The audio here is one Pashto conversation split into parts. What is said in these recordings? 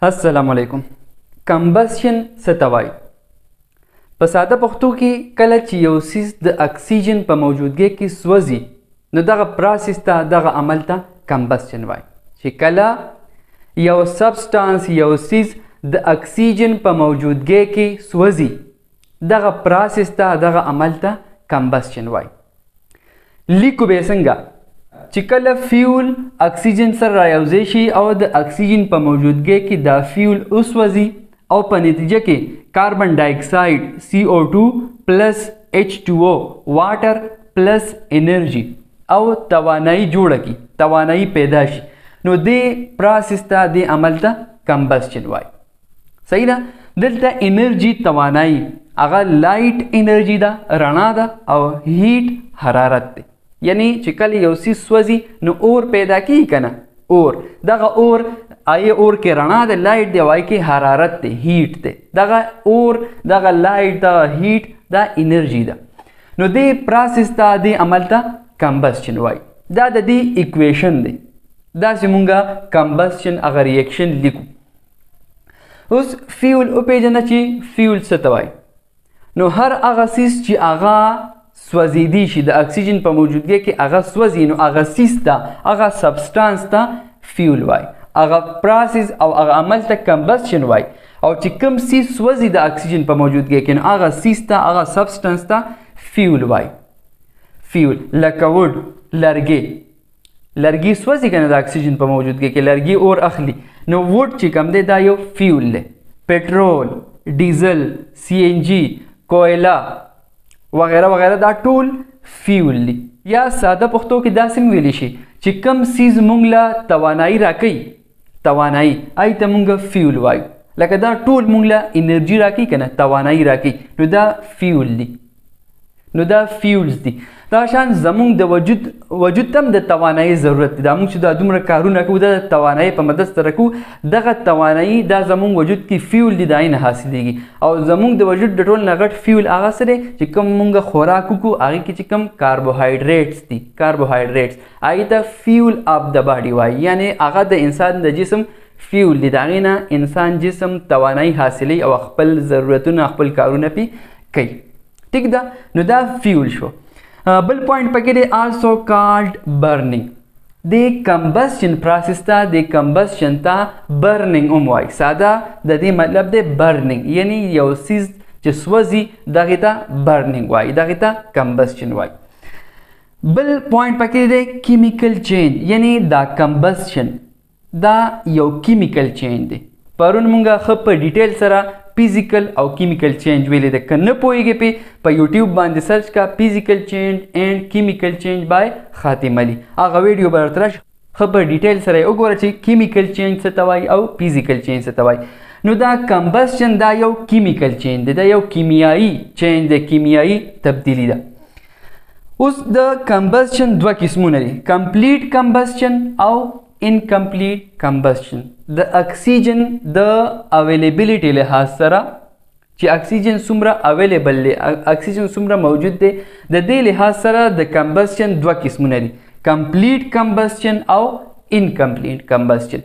अस्सलामुअलैकुम। कम्बस्शन څه ته وایي؟ په ساده پښتو کې کله چې یو څیز د اکسیجن په موجودګۍ کې سوځي نو دغه پروسس ته دغه عمل ته کمبسشن وایي. چې کله یو سبسټانس یو څیز د اکسیجن په موجودګۍ کې سوځي دغه پروسس ته دغه عمل ته کمبسشن وایي. لیکو به څنګه چې کله فیول اکسیجن سره رايوځي شي او د اکسیجن په موجودګۍ کې دا فیول وسوځي او په نتیجه کې کاربن ډای اکساید CO2 پلس H2O واټر پلس انرژي او توانایي جوړه کی توانایي پیدا شي نو دې پروسس ته دې عمل ته کمبسشن وایي. صحیح ده؟ دلته انرژي توانایي هغه لایټ انرژي ده، رڼا ده، او هیټ حرارت ده. یعنی چې کله یو څیز سوځي نو اور پیدا کیږي کنه، اور دغه اور اور کې رڼا ده، لایټ دی، وای کې حرارت دی، هیټ دی. دغه اور دغه لایټ دغه هیټ دا انرژي ده. نو دې پروسس ته دې عمل ته کمبسشن وای. دا د دې ایکویشن دی. دا چې مونږه کمبسشن هغه ریاکشن لیکو. اوس فیول او پیژنه چې فیول څه ته وای. نو هر هغه څیز چې هغه سوځیدي شي د اکسیجن په موجودګۍ کې هغه سوځي نو هغه څیز ته هغه سبسټانس ته فیول وای. هغه پروسس او هغه عمل ته کمبسشن وای. او چې کوم څیز سوځي د اکسیجن په موجودګۍ کې نو هغه څیز ته هغه سبسټانس ته فیول وای. فیول لکه وډ، لرګي سوځي کنه د اکسیجن په موجودګۍ کې، لرګي اور اخلي نو وډ چې کوم دی دا یو فیول دی. پټرول، ډیزل، CNG، کویلا وغیرہ وغیرہ دا ټول فیول دي. یا ساده پښتو کې دا څنګه ویلی شي چې کم سیز مونږ له توانایي راکوي، توانایي آی ته مونږ فیول وایو. لکه دا ټول مونږ له انرژي راکوي کنه، توانایي راکوي نو دا فیول دي. نو دا فیولز دي. دا شان زمونږ د وجود تم د توانایي ضرورت دی. دا مونږ چې دا دومره کارونه کوو د توانایي په مدد سره کوو، دغه توانایي دا زمونږ وجود کې فیول دي، دا یې نه حاصلېږي. او زمونږ د وجود د ټول نه غټ فیول هغه څه دی چې کوم مونږ خوراک وکړو هغې کې چې کوم کاربوهایډریټس دي، کاربوهایډریټس هغې ته فیول اف د باډي وایي. یعنې هغه د انسان د جسم فیول دی. د هغې نه انسان جسم توانایي حاصلوي او خپل ضرورتونه خپل کارونه پې کوي. ٹھیک ده؟ نو دا فیول شو. بل پوینټ پکې دی آلسو کالډ برننګ. د کمبسشن پروسس ته د کمبسشن ته برننګ هم وایي. ساده د دې مطلب دی برننګ، یعنی یو څیز چې سوځي دغې ته برننګ وایي، دغې ته کمبسشن وایي. بل پوینټ پکې دی کیمیکل چینج، یعنی دا کمبسشن دا یو کیمیکل چینج دی. پرون مونږه ښه په ډیټیل سره فزیکل او کیمیکل چینج ویلې ده. که نه پوهېږې پې په یوټیوب باندې سرچ کا فزیکل چینج اینډ کیمیکل چینج بای خاتم علي، هغه ویډیو به درته راشي. ښه په ډیټیل سره یې وګوره چې کیمیکل چینج څه ته وایي او فزیکل چینج څه ته وایي. نو دا کمبسشن دا یو کیمیکل چینج دی، دا یو کیمیایي چینج دی، کیمیایي تبدیلی ده. اوس د کمبسشن دوه قسمونه دي، کمپلیټ کمبسشن او incomplete combustion. د اکسیجن د اویلیبیلیټي لحاظ سره چې اکسیجن څومره اویلیبل دی، اکسیجن څومره موجود دی، د دې لحاظ سره د کمبسشن دوه قسمونه دي، کمپلیټ کمبسشن او انکمپلیټ کمبسشن.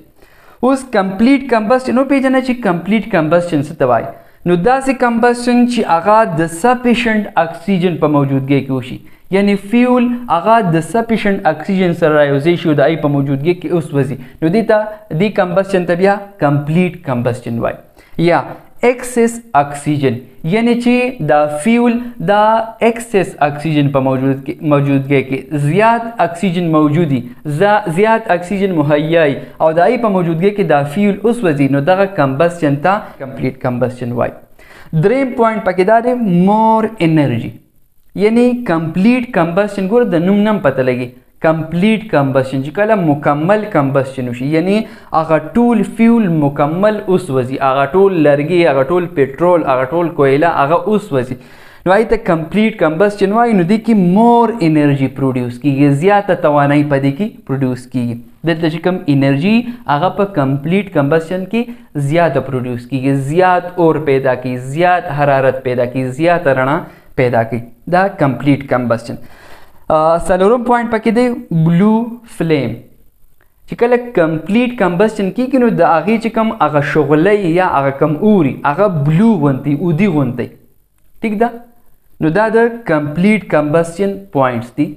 اوس کمپلیټ کمبسشن وپېژنه چې کمپلیټ کمبسشن څه ته وایي. نو داسې کمبسشن چې هغه د سفیشنټ اکسیجن په موجودګۍ کې وشي، یعنی فیول هغه د سفیشنټ اکسیجن سره رايوځي شي د ای په موجودګۍ کې وسوځي نو دې ته دې کمبسشن ته بیا کمپلیټ کمبسشن وایي. یا ایکسس اکسیجن، یعنی چې دا فیول دا ایکسس اکسیجن په موجودګۍ کې زیات اکسیجن موجودي، زیات اکسیجن مهیای او د ای په موجودګۍ کې دا فیول وسوځي نو دغه کمبسشن ته کمپلیټ کمبسشن وایي. دریم پوینټ پکې دا دی مور انرژي، یعنی کمپلیټ کمبسشن. ګوره د نوم نه پته لګي کمپلیټ کمبسشن چې کله مکمل کمبسشن وشي، یعنی هغه ټول فیول مکمل وسوځي، هغه ټول لرګي، هغه ټول پټرول، هغه ټول کویله هغه وسوځي نو هغې ته کمپلیټ کمبسشن وایي. نو دې کې مور انرژي پروډیوس کیږي، زیاته توانایي په دې کې پروډیوس کیږي. دلته چې کوم انرژي هغه په کمپلیټ کمبسشن کې زیاته پروډیوس کیږي، زیات اور پیدا کیږي، زیات حرارت پیدا کیږي، زیاته رڼا پیدا کی. دا کمپلیټ کمبسشن. څلورم پوینټ پکې دی بلو فلیم، چې کله کمپلیټ کمبسچن کیږي نو د هغې چې کوم هغه شغلی یا هغه کم اوري هغه بلو غوندی اودي غوندی ټیک ده نو دا د کمپلیټ کمبسچن پوینټس دي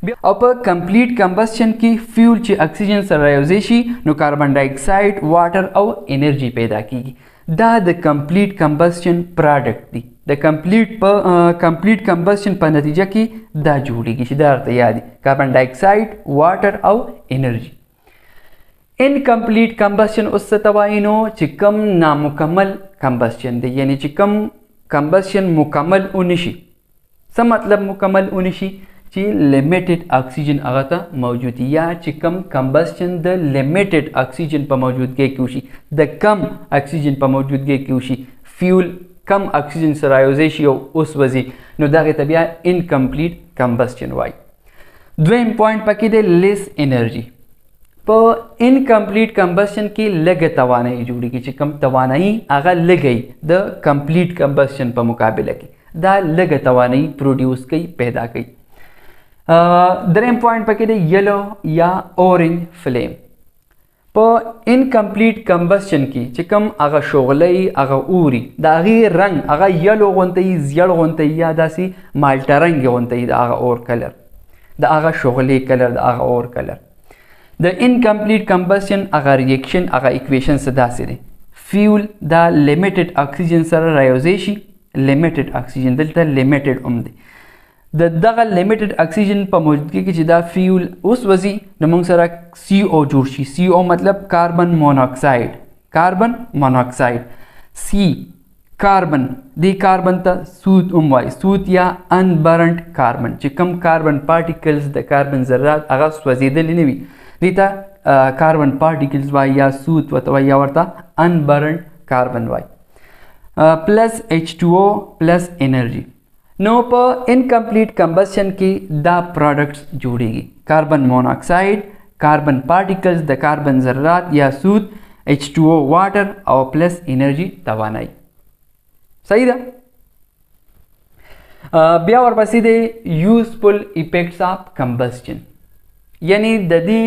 او په کمپلیټ کمبسچن کې فیول چې اکسیجن سره رايوځي شي نو کاربن ډای اکساید واټر او انرژي پیدا کیږي دا د کمپلیټ کمبسچن پروډکټ دی د کمپلیټ کمبسچن په نتیجه کې دا جوړیږي چې دا ورته یاد دي کاربن ډای اکساید واټر او انرژي انکمپلیټ کمبسچن اوس څه ته وایي نو چې کم نامکمل کمبسچن دی یعنی چې کم کمبسچن مکمل ونشي څه مطلب مکمل ونشي چې لیمیټډ اکسیجن هغه ته موجود یا چې کم کمبسچن د لیمیټډ اکسیجن په موجودګۍ کې وشي د کم اکسیجن په موجودګۍ کې وشي فیول کم اکسیجن سره رايوځي شي او اوس وځي نو دغې ته بیا انکمپلیټ کمبسچن وایي دویم پوینټ پکې دی لیس انرژي په انکمپلیټ کمبسچن کې لږه توانایي جوړیږي چې کم توانایي هغه لږی د کمپلیټ کمبسچن په مقابله کې دا لږه توانایي پروډیوس کوي پیدا کوي دریم پوینټ پکې دی یلو یا اورنج فلیم په انکمپلیټ کمبسچن کې چې کوم هغه شغلی هغه اوري د هغې رنګ هغه یلو غونته وي زیړ غونته وي یا داسې مالټه رنګې غونته وي د هغه اور کلر د هغه شغلی کلر د هغه اور کلر د انکمپلیټ کمبسچن هغه ریاکشن هغه اکویشن څه داسې دی فیول دا لیمیټډ اکسیجن سره رايوځي شي لیمیټډ اکسیجن دلته لیمیټډ هم دی د دغه لیمیټډ اکسیجن په موجودګۍ کې چې دا فیول اوس وځي نو موږ سره CO جوړ شي CO مطلب کاربن موناکساید سی کاربن دی کاربن ته سوت هم وایي سوت یا انبرنټ کاربن چې کم کاربن پارټیکلز د کاربن ذرات هغه سوځېدلي نه وي دې ته کاربن پارټیکلز وایي یا سوت ورته وایي یا ورته انبرنټ کاربن وایي پلس H2O پلس انرژي نو په انکمپلیټ کمبسچن کې دا پروډکټس جوړیږي کاربن موناکساید کاربن پارټیکلز د کاربن ذرات یا سود H2O واټر او پلس انرژي توانایي صحیح ده بیا ورپسې دی یوزفل افیکټس اف کمبسچن یعنی د دې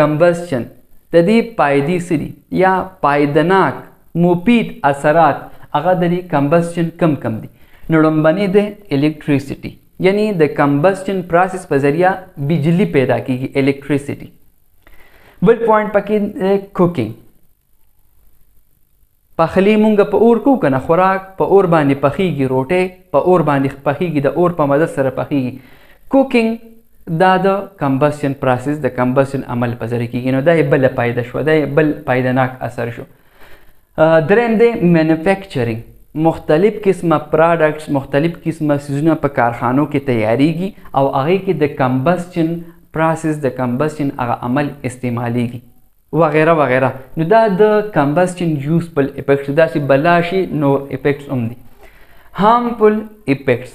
کمبسچن د دې پایدې څه دي یا پایدناک مفید اثرات هغه د دې کمبسچن کم دي نو لومبنی د الیکټریسټي یعنی د کمبسچن پروسس په ذریعہ بجلی پیدا کیږي الیکټریسټي بل پوینټ پکې کوکینګ پخلی مونږ په اور کو کنه خوراک په اور باندې پخیږي روټه په اور باندې پخیږي د اور په مدد سره پخیږي کوکینګ دا د کمبسچن پروسس د کمبسچن عمل په ذریعہ کیږي نو دا بل پایده شو دا بل پایدناک اثر شو دریم دی مینوفیکچرینګ مختلف قسمه پروډکټس مختلف قسمه سیزونه په کارخانو کې تیاریږي او هغه کې د کمبسچن پروسس د کمبسچن هغه عمل استعمالیږي وغیره وغیره نو دا د کمبسچن یوزفل افیکټس دا چې بلا شي نور افیکټس هم دي هارمفل افیکټس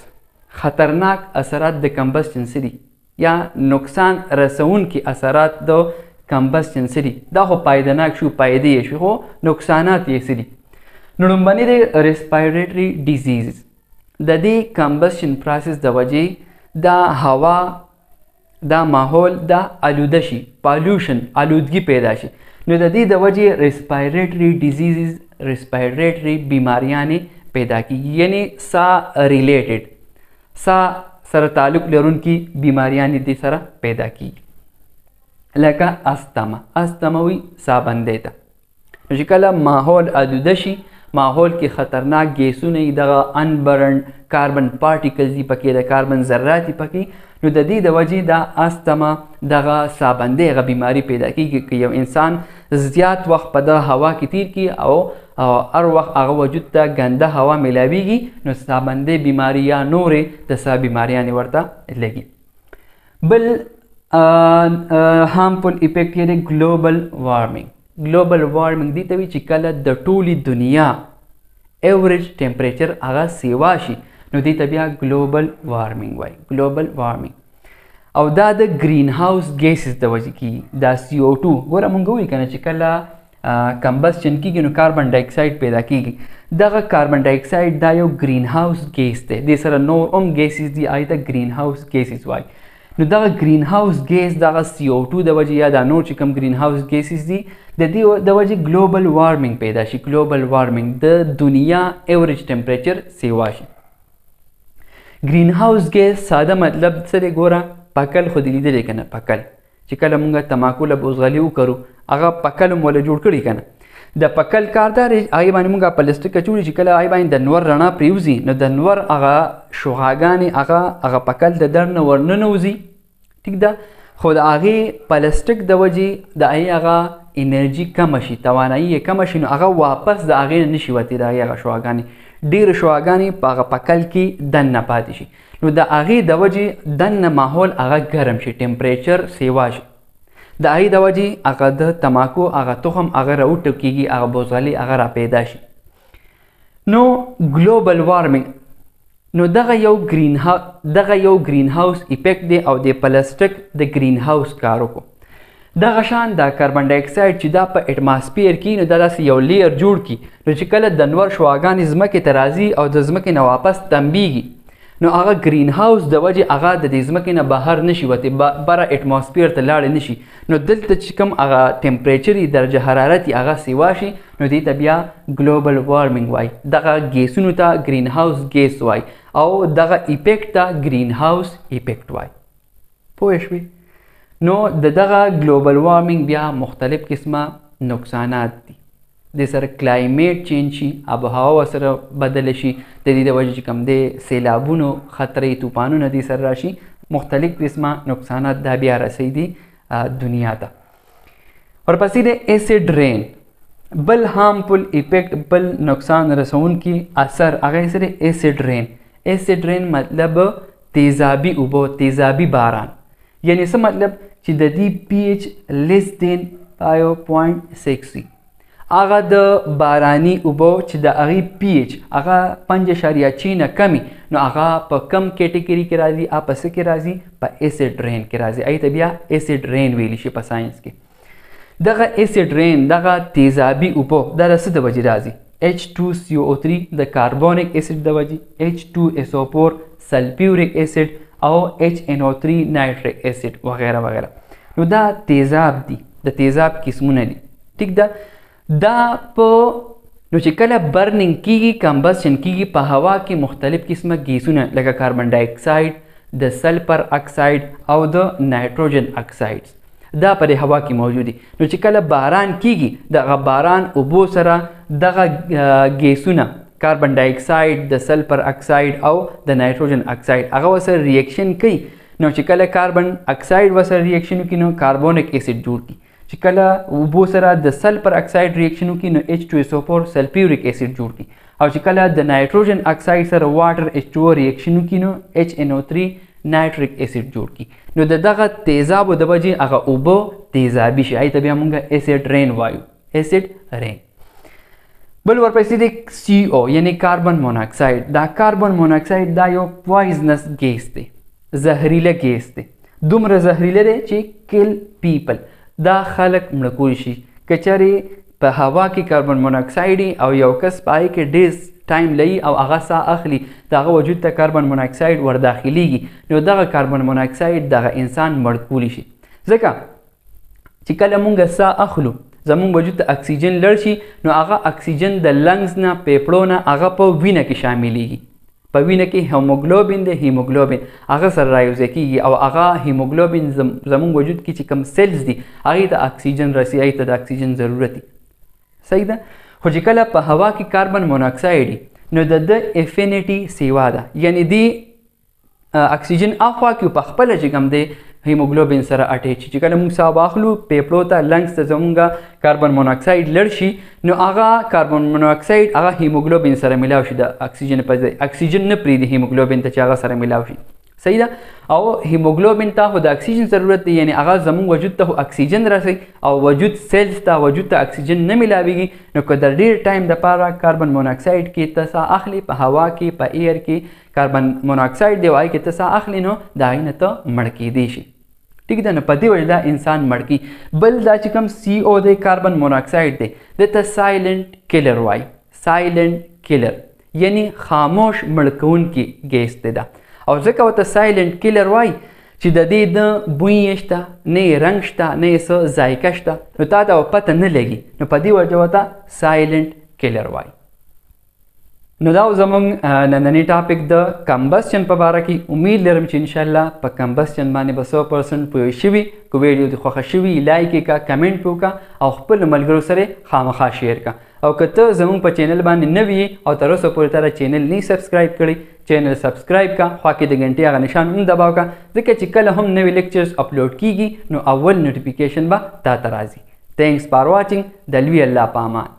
خطرناک اثرات د کمبسچن سری یا نقصان رسونکي اثرات د کمبسچن سری دا خو پایدناک شو پایدې شو خو نقصانات یې سری نو لومبنی د ریسپایریټري ډیزیز د دې کمبسچن پروسس د وجې دا هوا دا ماحول دا آلوده شي پالوشن آلودگی پیدا شي نو د دې د وجې ریسپایریټري ډیزیز ریسپایریټري بیماریانې پیدا کیږي یعنی سا ریلیټډ سا سره تعلق لرونکي بیماریانې دې سره پیدا کیږي لکه استما وي سا بندۍ ته نو چې کله ماحول آلوده شي ماحول کې خطرناک ګیسونه دغه انبرن کاربن پارټیکلز دي پکې د کاربن ذرات دي پکې نو د دې د وجې دا استما دغه سابندۍ هغه بیماری پیدا کیږي که یو انسان زیات وخت په د هوا کې تیر کړي او هر وخت هغه وجود ته ګنده هوا میلاویږي نو سابندۍ بیماری یا نورې د سا بیماریانې ورته لګي بل هارمفل افیکټ یې دی ګلوبل وارمنګ ګلوبل وارمنګ دې ته وایي چې کله د ټولې دنیا ایوریج ټمپریچر هغه سیوا شي نو دې ته بیا ګلوبل وارمنګ وایي ګلوبل وارمنګ او دا د گرین هاوس ګیسز د وجې کېږي دا CO2 ګوره مونږ وایو که نه چې کله کمبسچن کېږي نو کاربن ډای اکساید پیدا کېږي دغه کاربن ډای اکساید دا یو گرین هاوس ګیس دی دې سره نور هم ګیسز دي هغې ته گرین هاوس ګیسز وایي نو دغه گرین هاوس ګیس دغه CO2 د وجې یا دا نور چې کوم گرین هاوس ګیسز دي د دې د وجې ګلوبل وارمنګ پیدا شي. ګلوبل وارمنګ د دنیا ایوریج ټمپریچر سیوا شي. گرین هاوس ګیس ساده مطلب څه دی ګوره پکل خو دې لیدلی که نه پکل چې کله مونږ تماکو له بوزغلي وکړو هغه پکل هم وله جوړ کړي که نه د پکل کار دا دی هغې باندې مونږ پلاستیک اچوړي چې کله هغې باندې د نور رڼا پرېوځي نو د نور هغه شعاګانې هغه پکل د در نه ورننوځي ټیک ده خو د هغې پلاستیک د وجې د هغې هغه انرژي کمه شي توانایي یې کمه شي نو هغه واپس د هغې نه نشي وتې د هغې هغه شعاګانې ډېرې شعاګانې په هغه پکل کې دننه پاتې شي نو د هغې د وجې دننه ماحول هغه ګرم شي ټمپریچر سیوا شي. د هغې د وجې هغه د تماکو هغه تخم هغه راوټوکېږي هغه بوزغلي هغه را پیدا شي. نو ګلوبل وارمنګ نو دغه یو گرین هاوس افیکټ دی او د پلاستیک د گرین هاوس کار وکړو. دغه شان د کاربن ډای اکساید چې دا په اټماسفیر کې نو دا داسې یو لیر جوړ کړي نو چې کله د نور شعاګانې ځمکې ته راځي او د ځمکې نه واپس تنبیږي نو هغه گرین هاوس د وجې هغه د دې ځمکې نه بهر نشي وتې بره اټماسفیر ته لاړې نشي نو دلته چې کوم هغه ټمپریچر درجه حرارت هغه سیوا شي نو دې ته بیا ګلوبل وارمنګ وایي. دغه ګیسونو ته گرین هاوس ګیس وایي او دغه افیکټ ته گرین هاوس افیکټ وایي. پوه شوې؟ نو د دغه ګلوبل وارمنګ بیا مختلف قسمه نقصانات دي. د سره کلایمیټ چینج شي آب و هوا ورسره بدله شي د دې د وجې چې کوم دی سیلابونو خطرې طوفانونه دې سره راشي مختلف قسمه نقصانات دا بیا رسیدي دنیا ته. ورپسې د ایسډ رین بل هارمفل افیکټ بل نقصان رسونکي اثر هغه سره ایسډ رین. ایسډ رین مطلب تیزابي اوبه تیزابي باران یعنی څه مطلب چې د دې پی ایچ لیس دین 5.6 هغه د باراني اوبو چې د هغې پی ایچ هغه 5.6 نه کمی نو هغه په کم کیټګري کې راځي په څه کې راځي په ایسډ رین کې راځي هغې ته بیا ایسډ رین ویلی شي په ساینس کې. دغه ایسډ رین دغه تیزابي اوبو دا د څه د وجې راځي H2CO3 د کاربونیک ایسډ د وجې H2SO4 سلفیوریک ایسډ او HNO3 نایټریک ایسډ وغیره وغیره. نو دا تیزاب دي د تیزاب قسمونه دي ټیک ده. دا په نو چې کله برننګ کیږي کمبسشن کیږي په هوا کې مختلف قسمه ګیسونه لکه کاربن ډای اکساید د سلفر اکساید او د نایټروجن اکسایډز دا په هوا کې موجود دي. نو چې کله باران کیږي دغه باران اوبو سره دغه ګیسونه کاربن ډای اکساید د سلفر اکساید او د نایټروجن اکساید هغه ورسره ریاکشن کوي نو چې کله کاربن اکساید ورسره ریاکشن وکړي نو کاربونیک ایسډ جوړ کړي چې کله اوبو سره د سلفر اکساید ریاکشن وکړي نو H2SO4 سلفیوریک ایسډ جوړ کړي او چې کله د نایټروجن اکساید سره واټر H2O ریاکشن وکړي نو HNO3 نایټریک ایسډ جوړ کړي نو دغه تیزابو د وجې هغه اوبه تیزابي شي هغې ته بیا موږ ایسډ رین وایو ایسډ رین. بل ورپسې د CO یعنی کاربن موناکساید. دا کاربن موناکساید دا یو پوایزنس ګیس دی زهریله ګیس دی دومره زهریله دی چې کل پیپل دا خلق مړه کولی شي. که چېرې په هوا کې کاربن موناکساید او یو کس په هغې کې ډېر ټایم لګي او هغه ساه اخلي د هغه وجود ته کاربن موناکساید ورداخلیږي نو دغه کاربن موناکساید دغه انسان مړ کولی شي ځکه چې کله مونږ ساه اخلو زمونږ وجود ته اکسیجن لړ شي نو هغه اکسیجن د لنګز نه پیپړو نه هغه په وینه کې شاملیږي. په وینه کې هیموګلوبین دی هیموګلوبین هغه سره رایوځای کیږي او هغه هیموګلوبین زمونږ وجود کې چې کوم سیلز دي هغې ته اکسیجن رسي هغې ته د اکسیجن ضرورت دی صحیح ده. خو چې کله په هوا کې کاربن موناکساید نو د افینیټي سیوا ده یعنی دی اکسیجن اخوا کې په خپله چې کوم دی هیموګلوبین سره اټیچ چې کله موږ ساه واخلو پیپړو ته لنګز ته زمونږ کاربن موناکساید لړ شي نو هغه کاربن موناکساید هغه هیموګلوبین سره ملاو شي د اکسیجن په ځای اکسیجن نه پرېږدي هیموګلوبین ته چې هغه سره ملاو شي صحیح ده. او هیموګلوبین ته خو د اکسیجن ضرورت دی یعنی هغه زمونږ وجود ته اکسیجن رسوي او وجود سیلز ته وجود ته اکسیجن نه ملاویږي نو که د ډېر ټایم دپاره کاربن موناکساید کې ته ساه اخلي په هوا کې په ایر کې کاربن موناکساید دی وایي کې ته ساه اخلي نو د هغې نه ته مړ کیدی شي ټیک ده. نو په دې وجه دا انسان مړ کی. بل دا چې کوم CO دی کاربن موناکساید دی د ته سایلنټ کلر وایي سایلنټ کلر یعنی خاموش مړ کوونکي ګیس دی دا او ځکه ورته سایلنټ کلر وایي چې د دې د بوی شته نه یې رنګ شته نه یې څه ذایقه شته نو تا ته پته نه لګي نو په دې وجه ورته سایلنټ کیلر وایي. نو دا زموږ نننی ټاپک د کمبسچن په باره کې. امید لرم چې انشاءالله په کمبسچن باندې به 100% پوه شوي. که ویډیو دې خوښه شوي لایک یې کړه، کمنټ وکړه او خپل ملګرو سره خامخا شیر کړه. او که ته زموږ په چینل باندې نوی یې او تر اوسه پورې تا دا چینل نه سبسکرایب کړی، چینل سبسکرایب کړه، خوا کې د غنټې هغه نشان هم دباو کړه، ځکه چې کله هم نوی لیکچرز اپلوډ کیږي نو اول نوټیفیکیشن به تا ته راځي. تھینکس فار واچینګ. د لوی الله په امان.